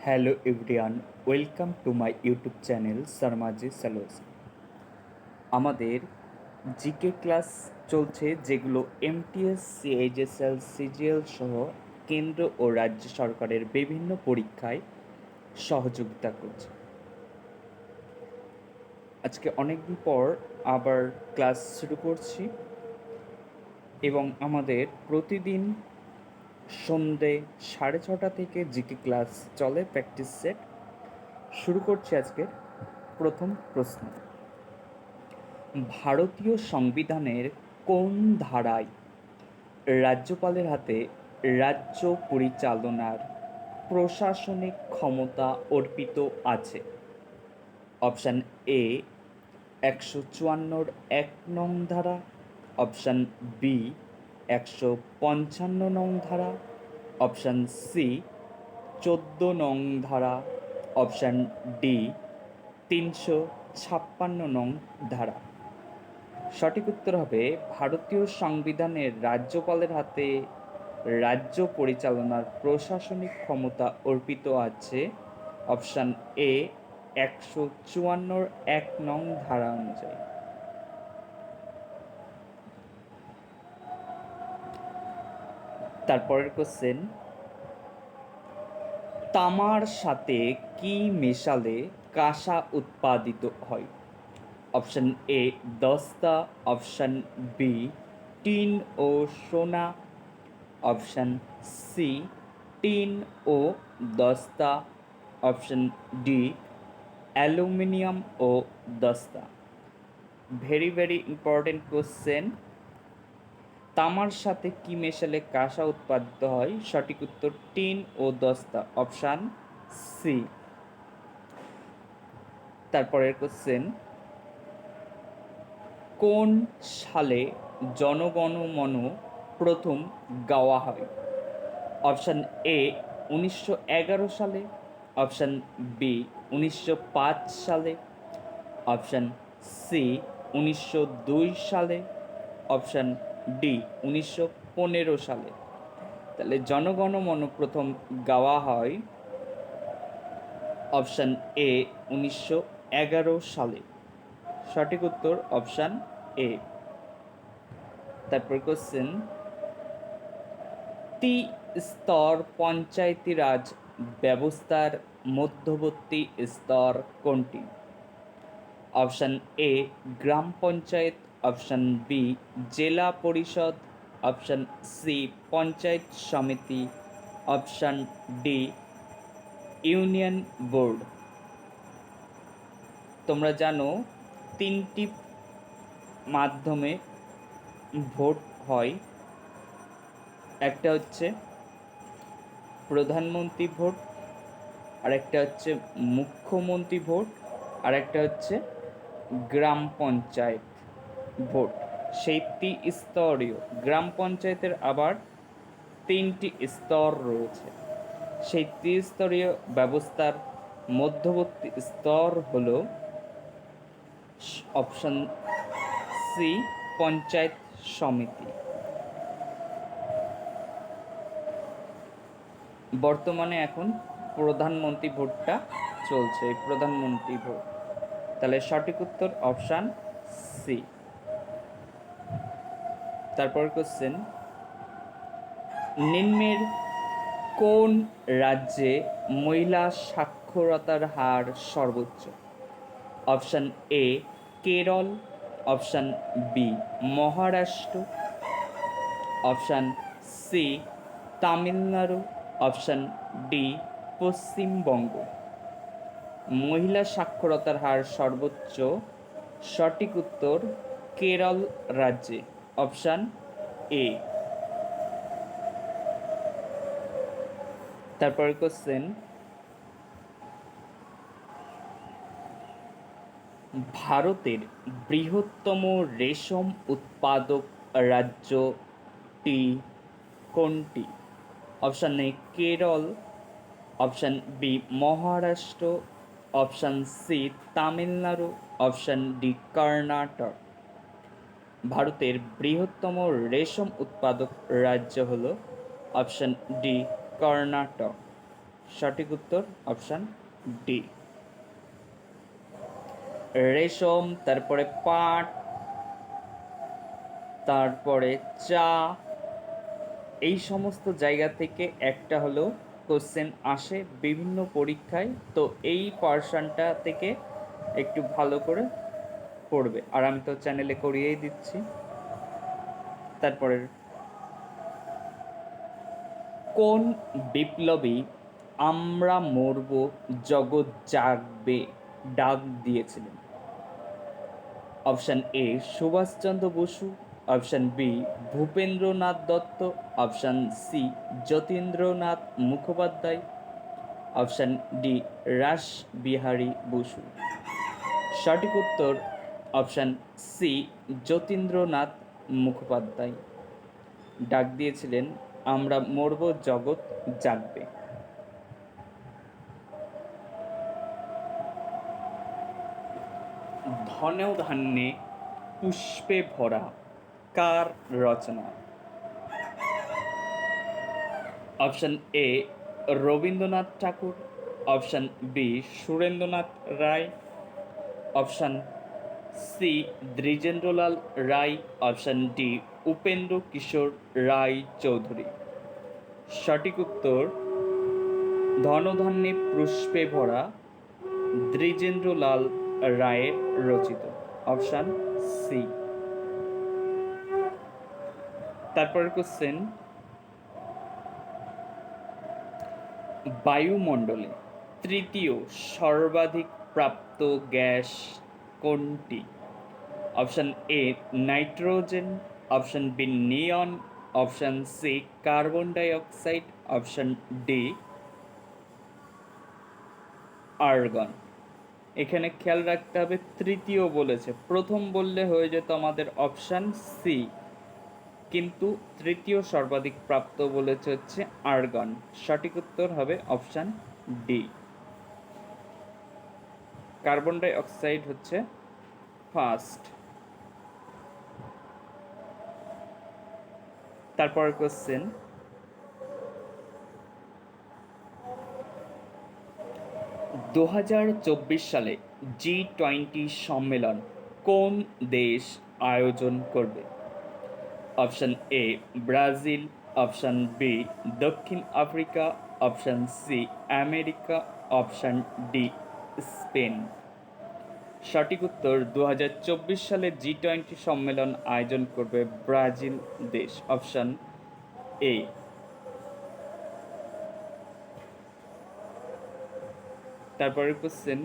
Hello everyone, welcome to my YouTube channel Sharmaji সালোস। আমাদের GK class চলছে, যেগুলো এমটিএস, সিএইচএসএল, সিজিএল সহ কেন্দ্র ও রাজ্য সরকারের বিভিন্ন পরীক্ষায় সহযোগিতা করছে। আজকে অনেকদিন পর আবার ক্লাস শুরু করছি এবং আমাদের প্রতিদিন সন্ধে 6:30 থেকে জিকে ক্লাস চলে, প্র্যাকটিস সেট। শুরু করছি আজকের প্রথম প্রশ্ন। ভারতীয় সংবিধানের কোন ধারায় রাজ্যপালের হাতে রাজ্য পরিচালনার প্রশাসনিক ক্ষমতা অর্পিত আছে? অপশান এ 154 1 নং ধারা, অপশান বি 155 নং ধারা, অপশান সি 14 নং ধারা, অপশান ডি 356 নং ধারা। সঠিক উত্তর হবে ভারতীয় সংবিধানের রাজ্যপালের হাতে রাজ্য পরিচালনার প্রশাসনিক ক্ষমতা অর্পিত আছে অপশান এ 154 1 নং ধারা অনুযায়ী। তারপরের কোশ্চেন, তামার সাথে কি মেশালে কাঁসা উৎপাদিত হয়? অপশান এ দস্তা, অপশান বি টিন ও সোনা, অপশান সি টিন ও দস্তা, অপশান ডি অ্যালুমিনিয়াম ও দস্তা। Very very important question. তামার সাথে কি মেশালে কাঁসা উৎপাদিত হয়? সঠিক উত্তর টিন ও দস্তা, অপশান সি। তারপরের কোশ্চেন, কোন সালে জনগণমন প্রথম গাওয়া হয়? অপশান এ 1911 সালে, অপশান বি 1905 সালে, অপশান সি 1902 সালে, অপশান ডি 1915 সালে। তাহলে জনগণমন প্রথম গাওয়া হয় অপশান এ 1911 সালে। সঠিক উত্তর অপশান এ। তারপর কোশ্চেন, স্তর পঞ্চায়েতি রাজ ব্যবস্থার মধ্যবর্তী স্তর কোনটি? অপশান এ গ্রাম পঞ্চায়েত, অপশান বি জেলা পরিষদ, অপশান সি পঞ্চায়েত সমিতি, অপশান ডি ইউনিয়ন বোর্ড। তোমরা জানো 3টি মাধ্যমে ভোট হয়। একটা হচ্ছে প্রধানমন্ত্রী ভোট, আর একটা হচ্ছে মুখ্যমন্ত্রী ভোট, আর একটা হচ্ছে গ্রাম পঞ্চায়েত ভোট। সেই ত্রিস্তরীয় গ্রাম পঞ্চায়েতের আবার 3টি স্তর রয়েছে। সেই ত্রিস্তরীয় ব্যবস্থার মধ্যবর্তী স্তর হল অপশান সি পঞ্চায়েত সমিতি। বর্তমানে এখন প্রধানমন্ত্রী ভোটটা চলছে, প্রধানমন্ত্রী ভোট। তাহলে সঠিক উত্তর অপশান সি। তারপর কোশ্চেন, নিম্নের কোন রাজ্যে মহিলা সাক্ষরতার হার সর্বোচ্চ? Option A Kerala, option B Maharashtra, option C Tamil Nadu, option D Paschimbanga. মহিলা সাক্ষরতার হার সর্বোচ্চ, সঠিক উত্তর কেরল রাজ্যে, অপশান এ। তারপরে কোশ্চেন, ভারতের বৃহত্তম রেশম উৎপাদক রাজ্যটি কোনটি? Option A Kerala, option B Maharashtra, option C Tamil Nadu, option D Karnataka. ভারতের বৃহত্তম রেশম উৎপাদক রাজ্য হল অপশান ডি কর্ণাটক। সঠিক উত্তর অপশান ডি। রেশম, তারপরে পাট, তারপরে চা, এই সমস্ত জায়গা থেকে একটা হলেও কোশ্চেন আসে বিভিন্ন পরীক্ষায়। তো এই পার্সনটা থেকে একটু ভালো করে পড়বে, আর আমি তো চ্যানেলে করিয়েই দিচ্ছি। তারপরের, কোন বিপ্লবী আমরা মরব জগৎ জাগবে ডাক দিয়েছিলেন? Option A Subhash Chandra Bose, option B Bhupendranath Dutta, option C Jatindranath Mukhopadhyay, option D Rashbehari Bose. সঠিক উত্তর অপশান সি যতীন্দ্রনাথ মুখোপাধ্যায় ডাক দিয়েছিলেন আমরা মরব জগৎ জাগবে। ধনে ধান্যে পুষ্পে ভরা কার রচনা? Option A Rabindranath Tagore, option B Surendranath Ray, option C Dwijendralal Ray, option D Upendra Kishore Ray Chowdhury. সঠিক উত্তর ধনধান্যে পুষ্পে ভরা দ্বিজেন্দ্রলাল রায়ের রচিত, অপশান সি। তারপরের কোশ্চেন, বায়ুমণ্ডলে তৃতীয় সর্বাধিক প্রাপ্ত গ্যাস কোনটি? Option A nitrogen, option B neon, option C carbon dioxide, option D argon. এখানে খেয়াল রাখতে হবে তৃতীয় বলেছে, প্রথম বললে হয়ে যেত আমাদের অপশান সি, কিন্তু তৃতীয় সর্বাধিক প্রাপ্ত বলেছে হচ্ছে আর্গন। সঠিক উত্তর হবে option D, carbon dioxide হচ্ছে ফার্স্ট। তারপর কোশ্চেন, 2024 সালে G20 সম্মেলন কোন দেশ আয়োজন করবে? Option A Brazil, option B দক্ষিণ Africa, option C America, option D Spain. সঠিক উত্তর 2024 সালে G20 সম্মেলন আয়োজন করবে ব্রাজিল দেশ, অপশান এ। তারপরে কোশ্চেন,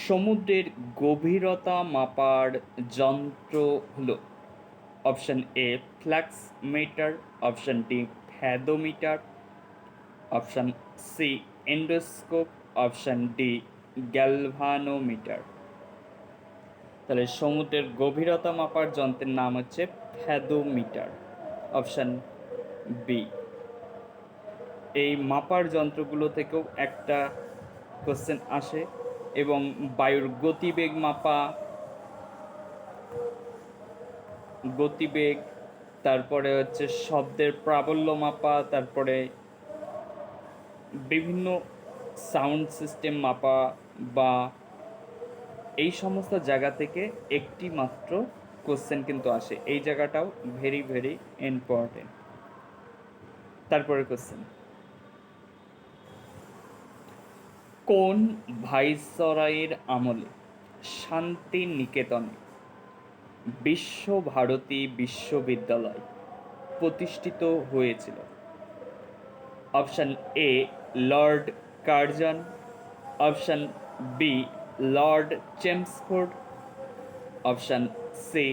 সমুদ্রের গভীরতা মাপার যন্ত্র হলো? Option A fluxmeter, option D fathometer, option C endoscope, option D galvanometer. তাহলে সমুদ্রের গভীরতা মাপার যন্ত্রের নাম হচ্ছে ফ্যাদোমিটার, অপশান বি। এই মাপার যন্ত্রগুলো থেকেও একটা কোশ্চেন আসে, এবং বায়ুর গতিবেগ মাপা, গতিবেগ, তারপরে হচ্ছে শব্দের প্রাবল্য মাপা, তারপরে বিভিন্ন সাউন্ড সিস্টেম মাপা, বা এই সমস্ত জায়গা থেকে একটি মাত্র কোশ্চেন কিন্তু আসে। এই জায়গাটাও ভেরি ভেরি ইম্পর্টেন্ট। তারপরে কোশ্চেন, কোন ভাইসরয়ের আমলে শান্তিনিকেতনে বিশ্বভারতী বিশ্ববিদ্যালয় প্রতিষ্ঠিত হয়েছিল? Option A Lord Curzon, option B Lord Chelmsford, option C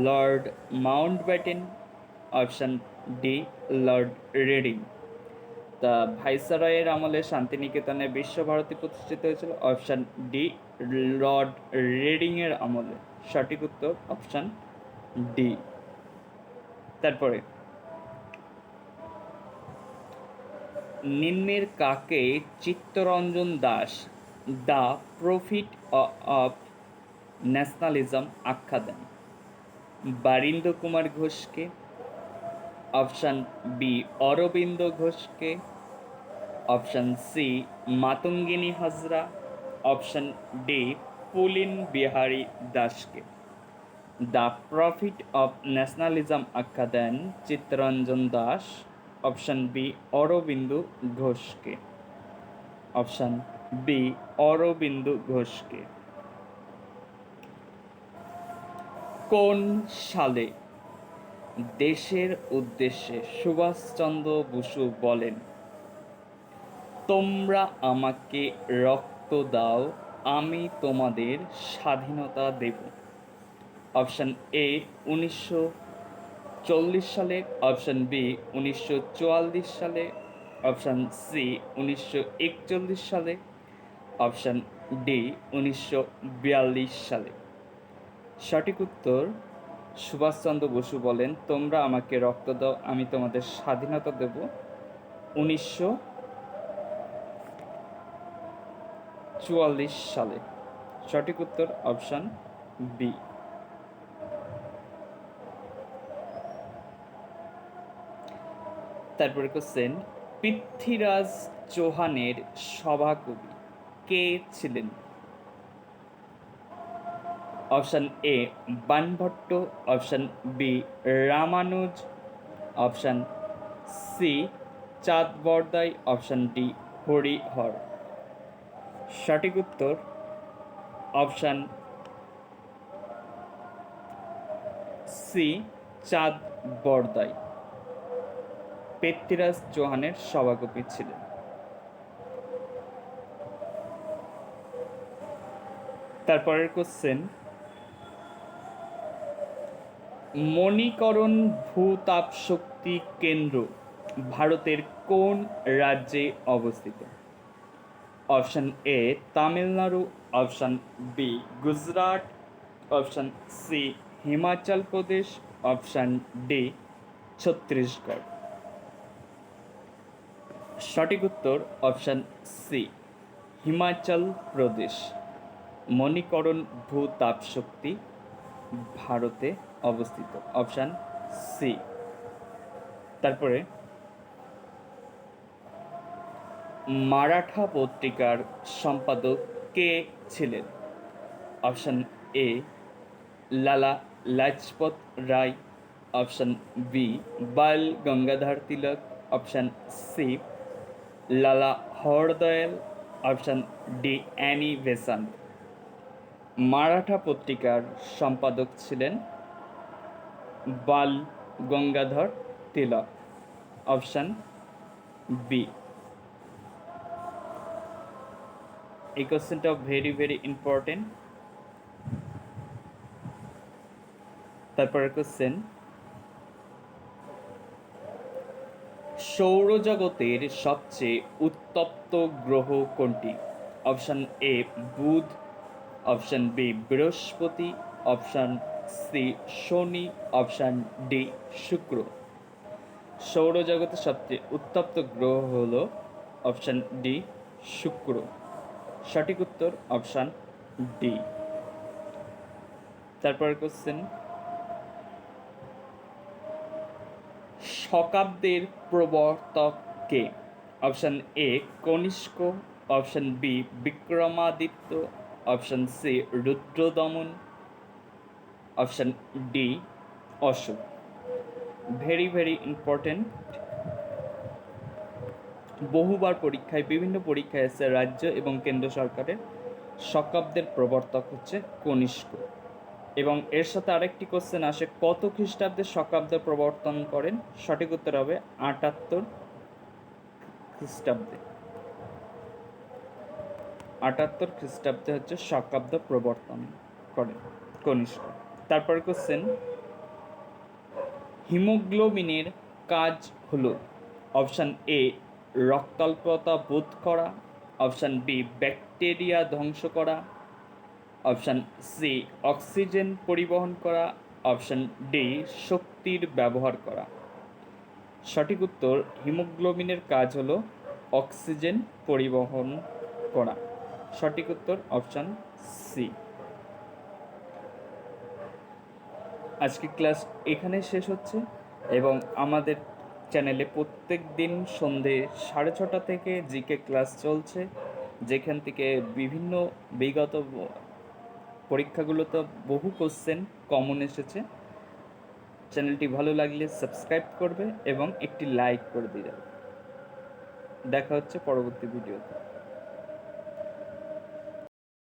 Lord Mountbatten, option D Lord Reading. তা ভাইসরয়ের আমলে শান্তিনিকেতনে বিশ্বভারতী প্রতিষ্ঠিত হয়েছিল, অপশান ডি লর্ড রেডিংয়ের আমলে। সঠিক উত্তর অপশান ডি। তারপরে, নিম্নের কাকে Chittaranjan Das the prophet of nationalism আখ্যা দেন? বারীন্দ্র কুমার ঘোষকে, অপশান বি অরবিন্দ ঘোষকে, option C Matangini Hazra, option D Pulin Bihari দাসকে। দ্য প্রফিট অফ ন্যাশনালিজম আখ্যা দেন চিত্তরঞ্জন দাস, অপশান বি অরবিন্দু ঘোষকে, অপশান বি অরবিন্দু ঘোষকে। কোন সালে দেশের উদ্দেশ্যে সুভাষচন্দ্র বসু বলেন, তোমরা আমাকে রক্ত দাও, আমি তোমাদের স্বাধীনতা দেব? অপশান এ 1940 সালে, অপশান বি 1944 সালে, অপশান সি 1941 সালে, অপশান ডি 1942 সালে। সঠিক উত্তর, সুভাষচন্দ্র বসু বলেন, তোমরা আমাকে রক্ত দাও, আমি তোমাদের স্বাধীনতা দেব, 1944 সালে। সঠিক উত্তর অপশান বি। তারপরে কোশ্চেন, পৃথ্বীরাজ চৌহানের সভাকবি কে ছিলেন? Option A Banabhatta, option B Ramanuja, option C Chand Bardai, option D Harihar. সঠিক উত্তর অপশান সি চাঁদ বরদাই পৃথ্বীরাজ চৌহানের সভাকবি ছিলেন। তারপরের কোশ্চেন, মণিকরণ ভূতাপশক্তি কেন্দ্র ভারতের কোন রাজ্যে অবস্থিত? Option A Tamil Nadu, option B Gujarat, option C Himachal Pradesh, option D Chhattisgarh. সঠিক উত্তর অপশান সি হিমাচল প্রদেশ। মণিকরণ ভূতাপশক্তি ভারতে অবস্থিত, অপশান সি। তারপরে মারাঠা পত্রিকার সম্পাদক কে ছিলেন? Option A Lala Lajpat Rai, option B Bal Gangadhar Tilak, option C Lala Hardayal, option D Annie Besant. Maratha পত্রিকার সম্পাদক ছিলেন বাল গঙ্গাধর তিলক, অপশান বি। এই কোশ্চেনটা ভেরি ভেরি ইম্পর্টেন্ট। তারপরের কোশ্চেন, সৌরজগতের সবচেয়ে উত্তপ্ত গ্রহ কোনটি? Option A Budh, option B Brihaspati, option C Shani, option D Shukra. সৌরজগতের সবচেয়ে উত্তপ্ত গ্রহ হল অপশান ডি শুক্র। সঠিক উত্তর অপশান ডি। তারপর কোশ্চেন, শকাব্দের প্রবর্তক কে? Option A Kanishka, option B Vikramaditya, option C Rudradaman, option D Ashoka. Very very important. বহুবার পরীক্ষায়, বিভিন্ন পরীক্ষায় এসে রাজ্য এবং কেন্দ্র সরকারের শকাব্দের প্রবর্তক হচ্ছে কনিষ্ক। এবং এর সাথে আরেকটি কোশ্চেন আসে, কত খ্রিস্টাব্দে শকাব্দ প্রবর্তন করেন? সঠিক উত্তর হবে 78 খ্রিস্টাব্দে। 78 খ্রিস্টাব্দে হচ্ছে শকাব্দ প্রবর্তন করেন কনিষ্ক। তারপর কোশ্চেন, হিমোগ্লোবিনের কাজ হলো অপশান এ রক্তাল্পতা বোধ করা, অপশান বি ব্যাকটেরিয়া ধ্বংস করা, অপশান সি অক্সিজেন পরিবহন করা, অপশান ডি শক্তির ব্যবহার করা। সঠিক উত্তর, হিমোগ্লোবিনের কাজ হলো অক্সিজেন পরিবহন করা। সঠিক উত্তর অপশান সি। আজকে ক্লাস এখানে শেষ হচ্ছে। এবং আমাদের চ্যানেলে প্রত্যেক দিন সন্ধে 6:30 থেকে জিকে ক্লাস চলছে, যেখান থেকে বিভিন্ন বিগত পরীক্ষাগুলোতে বহু কোশ্চেন কমন এসেছে। চ্যানেলটি ভালো লাগলে সাবস্ক্রাইব করবে এবং একটি লাইক করে দিয়ে যাবে। দেখা হচ্ছে পরবর্তী ভিডিওতে।